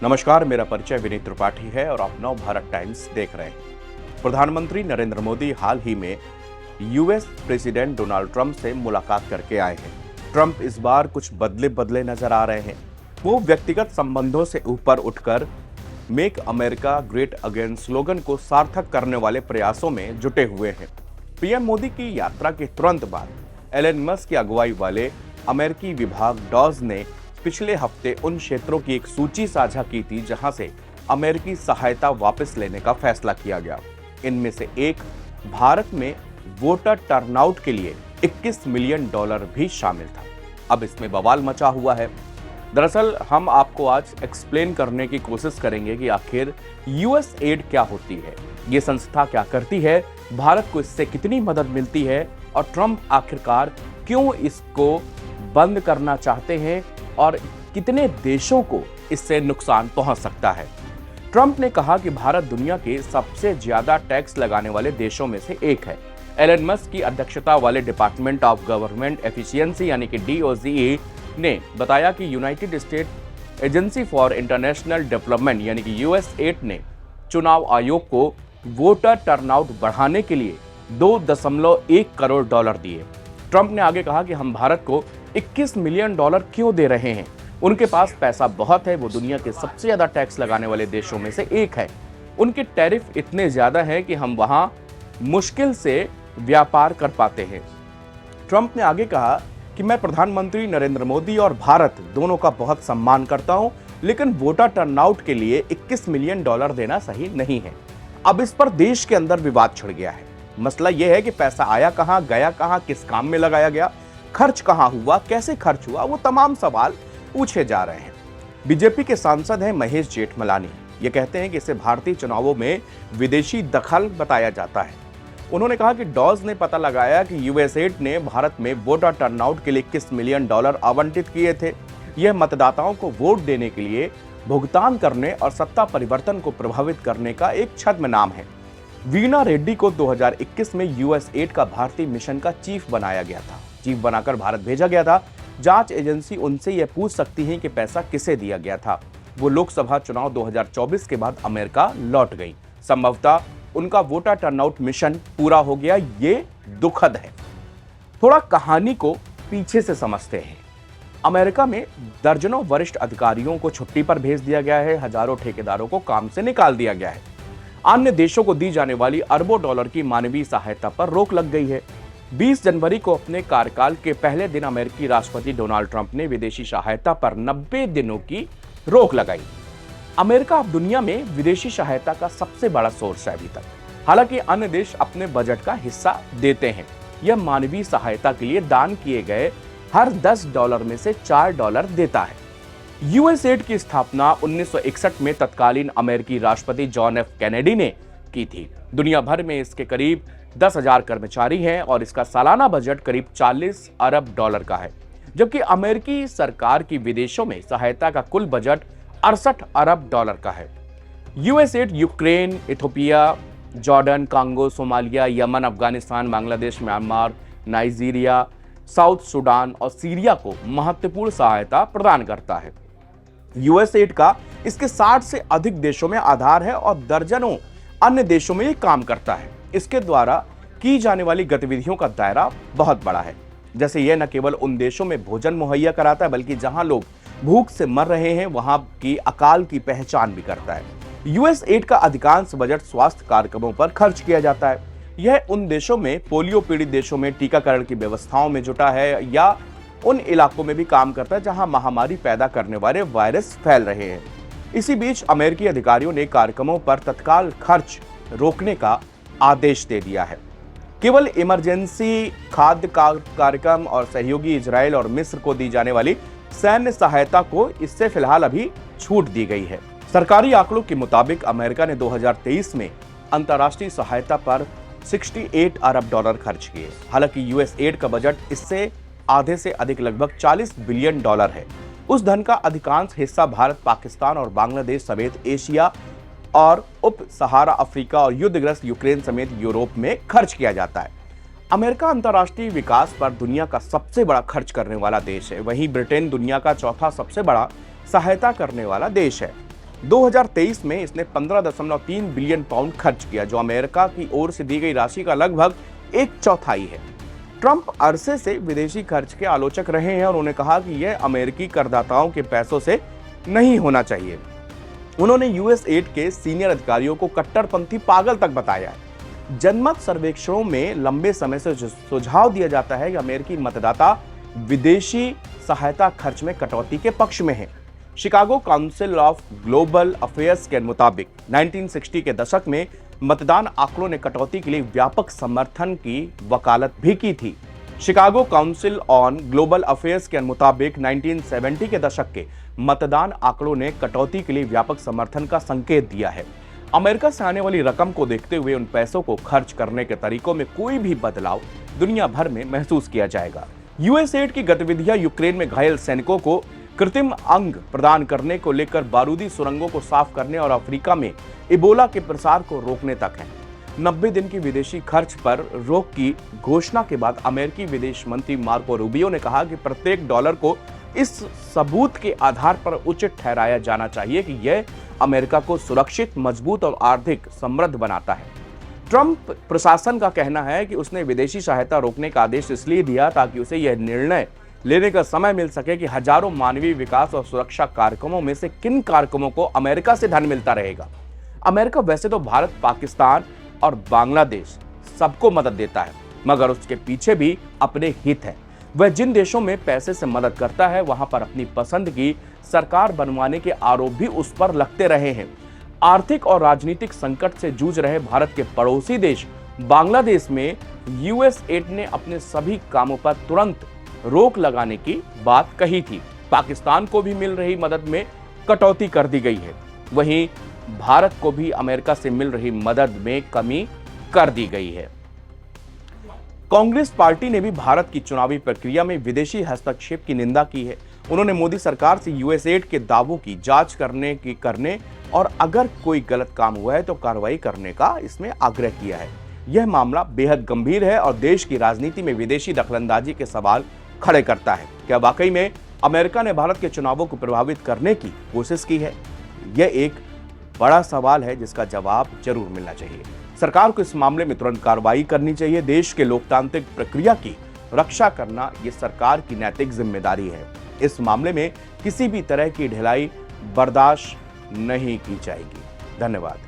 नमस्कार, मेरा परिचय विनीत त्रिपाठी है और आप नव भारत टाइम्स देख रहे हैं। प्रधानमंत्री नरेंद्र मोदी हाल ही में यूएस प्रेसिडेंट डोनाल्ड ट्रंप से मुलाकात करके आए हैं। ट्रंप इस बार कुछ बदले बदले नजर आ रहे हैं। वो व्यक्तिगत संबंधों से ऊपर उठकर make America great again slogan को सार्थक करने वाले प्रयासों में जुटे हुए हैं। पीएम मोदी की यात्रा के तुरंत बाद एलन मस्क की अगुवाई वाले अमेरिकी विभाग डॉज ने पिछले हफ्ते उन क्षेत्रों की एक सूची साझा की थी जहां से अमेरिकी सहायता वापस लेने का फैसला किया गया। इनमें से एक भारत में वोटर टर्नआउट के लिए $21 मिलियन भी शामिल था। अब इसमें बवाल मचा हुआ है। दरअसल हम आपको आज एक्सप्लेन करने की कोशिश करेंगे कि आखिर यूएस एड क्या होती है, ये संस्था क्या करती है, भारत को इससे कितनी मदद मिलती है और ट्रंप आखिरकार क्यों इसको बंद करना चाहते हैं और कितने देशों को इससे नुकसान पहुंच सकता है। ट्रंप ने कहा कि भारत दुनिया के सबसे ज्यादा टैक्स लगाने वाले देशों में से एक है। एलन मस्क की अध्यक्षता वाले डिपार्टमेंट ऑफ गवर्नमेंट एफिशिएंसी यानी कि DOGE ने बताया कि United state agency for international development यानी कि USAID ने चुनाव आयोग को वोटर टर्नआउट बढ़ाने के लिए $2.1 करोड़ दिए। ट्रंप ने आगे कहा कि हम भारत को $21 मिलियन क्यों दे रहे हैं। उनके पास पैसा बहुत है, वो दुनिया के सबसे ज्यादा टैक्स लगाने वाले देशों में से एक है। उनके टैरिफ इतने ज्यादा हैं कि हम वहां मुश्किल से व्यापार कर पाते हैं। ट्रंप ने आगे कहा कि मैं प्रधानमंत्री नरेंद्र मोदी और भारत दोनों का बहुत सम्मान करता हूं, लेकिन वोटर टर्नआउट के लिए $21 मिलियन देना सही नहीं है। अब इस पर देश के अंदर विवाद छिड़ गया है। मसला यह है कि पैसा आया कहां, गया कहां, किस काम में लगाया गया, खर्च कहां हुआ, कैसे खर्च हुआ, वो तमाम सवाल पूछे जा रहे हैं। बीजेपी के सांसद हैं महेश जेठमलानी। ये कहते हैं कि इसे भारतीय चुनावों में विदेशी दखल बताया जाता है। उन्होंने कहा कि डॉज ने पता लगाया कि यूएसएड ने भारत में वोटर टर्नआउट के लिए $21 मिलियन आवंटित किए थे। यह मतदाताओं को वोट देने के लिए भुगतान करने और सत्ता परिवर्तन को प्रभावित करने का एक छद्म नाम है। वीना रेड्डी को 2021 में यूएसएड का भारतीय मिशन का चीफ बनाया गया था। चीफ बनाकर भारत भेजा गया था। जांच एजेंसी उनसे यह पूछ सकती है कि पैसा किसे दिया गया था। वो लोकसभा चुनाव 2024 के बाद अमेरिका लौट गई। संभवतः उनका वोटर टर्नआउट मिशन पूरा हो गया। ये दुखद है। थोड़ा कहानी को पीछे से समझते हैं। अमेरिका में दर्जनों वरिष्ठ अधिकारियों को छुट्टी पर भेज दिया गया है। हजारों ठेकेदारों को काम से निकाल दिया गया है। अन्य देशों को दी जाने वाली अरबों डॉलर की मानवीय सहायता पर रोक लग गई है। 20 जनवरी को अपने कार्यकाल के पहले दिन अमेरिकी राष्ट्रपति डोनाल्ड ट्रंप ने विदेशी सहायता पर 90 दिनों की रोक लगाई। अमेरिका अब दुनिया में विदेशी सहायता का सबसे बड़ा सोर्स है अभी तक। हालांकि अन्य देश अपने बजट का हिस्सा देते हैं। यह मानवीय सहायता के लिए दान किए गए हर $10 में से $4 देता है। यूएसएड की स्थापना 1961 में तत्कालीन अमेरिकी राष्ट्रपति जॉन एफ कैनेडी ने की थी। दुनिया भर में इसके करीब 10,000 कर्मचारी हैं और इसका सालाना बजट करीब $40 अरब का है, जबकि अमेरिकी सरकार की विदेशों में सहायता का कुल बजट $68 अरब का है। USAID Ukraine, Ethiopia, Jordan, Congo, Somalia, Yemen, Afghanistan, Bangladesh, Myanmar, Nigeria, south Sudan और सीरिया को महत्वपूर्ण सहायता प्रदान करता है। यूएसएड का इसके 60 से अधिक देशों में आधार है और दर्जनों अन्य देशों में ये काम करता है। इसके द्वारा की जाने वाली गतिविधियों का दायरा बहुत बड़ा है। जैसे यह न केवल उन देशों में भोजन मुहैया कराता है, बल्कि जहां लोग भूख से मर रहे हैं वहां की अकाल की पहचान भी करता है। यूएसएड का अधिकांश बजट स्वास्थ्य कार्यक्रमों पर खर्च किया जाता है। यह उन देशों में पोलियो पीड़ित देशों में टीकाकरण की व्यवस्थाओं में जुटा है या उन इलाकों में भी काम करता है जहां महामारी पैदा करने वाले वायरस फैल रहे हैं। इसी बीच अमेरिकी अधिकारियों ने कार्यक्रमों पर तत्काल खर्च रोकने का आदेश दे दिया है। केवल इमरजेंसी खाद्य कार्यक्रम और सहयोगी इजराइल और मिस्र को दी जाने वाली सैन्य सहायता को इससे फिलहाल अभी छूट दी गई है। सरकारी आंकड़ों के मुताबिक अमेरिका ने 2023 में अंतर्राष्ट्रीय सहायता पर $68 अरब खर्च किए। हालांकि यूएसएड का बजट इससे आधे से अधिक लगभग $40 बिलियन है। उस धन का अधिकांश हिस्सा भारत, पाकिस्तान और बांग्लादेश समेत एशिया और उप सहारा अफ्रीका और युद्धग्रस्त यूक्रेन समेत यूरोप में खर्च किया जाता है। अमेरिका अंतर्राष्ट्रीय विकास पर दुनिया का सबसे बड़ा खर्च करने वाला देश है। वहीं ब्रिटेन दुनिया का चौथा सबसे बड़ा सहायता करने वाला देश है। 2023 में इसने 15.3 बिलियन पाउंड खर्च किया, जो अमेरिका की ओर से दी गई राशि का लगभग 1/4 है। ट्रंप अरसे से विदेशी खर्च के आलोचक रहे हैं और उन्होंने कहा कि यह अमेरिकी करदाताओं के पैसों से नहीं होना चाहिए। उन्होंने यूएस एड के सीनियर अधिकारियों को कट्टरपंथी पागल तक बताया है। जनमत सर्वेक्षणों में लंबे समय से सुझाव दिया जाता है कि अमेरिकी मतदाता विदेशी सहायता खर्च में कटौती के पक्ष में हैं। Chicago council of global affairs के मुताबिक 1960 के दशक में मतदान आंकड़ों ने कटौती के लिए व्यापक समर्थन की वकालत भी की थी। Chicago council on global affairs के मुताबिक 1970 के दशक के मतदान आंकड़ों ने कटौती के लिए व्यापक समर्थन का संकेत दिया है। अमेरिका से आने वाली रकम को देखते हुए उन पैसों को खर्च करने के तरीकों में कोई भी बदलाव दुनिया भर में महसूस किया जाएगा। यूएस एड की गतिविधियां यूक्रेन में घायल सैनिकों को कृत्रिम अंग प्रदान करने को लेकर बारूदी सुरंगों को साफ करने और अफ्रीका में इबोला के प्रसार को रोकने तक है। 90 दिन की विदेशी खर्च पर रोक की घोषणा के बाद अमेरिकी विदेश मंत्री मार्को रूबियो ने कहा कि प्रत्येक डॉलर को इस सबूत के आधार पर उचित ठहराया जाना चाहिए कि यह अमेरिका को सुरक्षित, मजबूत और आर्थिक समृद्ध बनाता है। ट्रंप प्रशासन का कहना है कि उसने विदेशी सहायता रोकने का आदेश इसलिए दिया ताकि उसे यह निर्णय लेने का समय मिल सके कि हजारों मानवीय विकास और सुरक्षा कार्यक्रमों में से किन कार्यक्रमों को अमेरिका से धन मिलता रहेगा। अमेरिका वैसे तो भारत, पाकिस्तान और बांग्लादेश सबको मदद देता है, मगर उसके पीछे भी अपने हित है। वह जिन देशों में पैसे से मदद करता है वहां पर अपनी पसंद की सरकार बनवाने के आरोप भी उस पर लगते रहे हैं। आर्थिक और राजनीतिक संकट से जूझ रहे भारत के पड़ोसी देश बांग्लादेश में यूएस एड ने अपने सभी कामों पर तुरंत रोक लगाने की बात कही थी। पाकिस्तान को भी मिल रही मदद में कटौती कर दी गई है। वहीं भारत को भी अमेरिका से मिल रही मदद में कमी कर दी गई है। कांग्रेस पार्टी ने भी भारत की चुनावी प्रक्रिया में विदेशी हस्तक्षेप की निंदा की है। उन्होंने मोदी सरकार से यूएस एड के दावों की जांच करने और अगर कोई गलत काम हुआ है तो कार्रवाई करने का इसमें आग्रह किया है। यह मामला बेहद गंभीर है और देश की राजनीति में विदेशी दखलंदाजी के सवाल खड़े करता है। क्या वाकई में अमेरिका ने भारत के चुनावों को प्रभावित करने की कोशिश की है? यह एक बड़ा सवाल है जिसका जवाब जरूर मिलना चाहिए। सरकार को इस मामले में तुरंत कार्रवाई करनी चाहिए। देश के लोकतांत्रिक प्रक्रिया की रक्षा करना यह सरकार की नैतिक जिम्मेदारी है। इस मामले में किसी भी तरह की ढिलाई बर्दाश्त नहीं की जाएगी। धन्यवाद।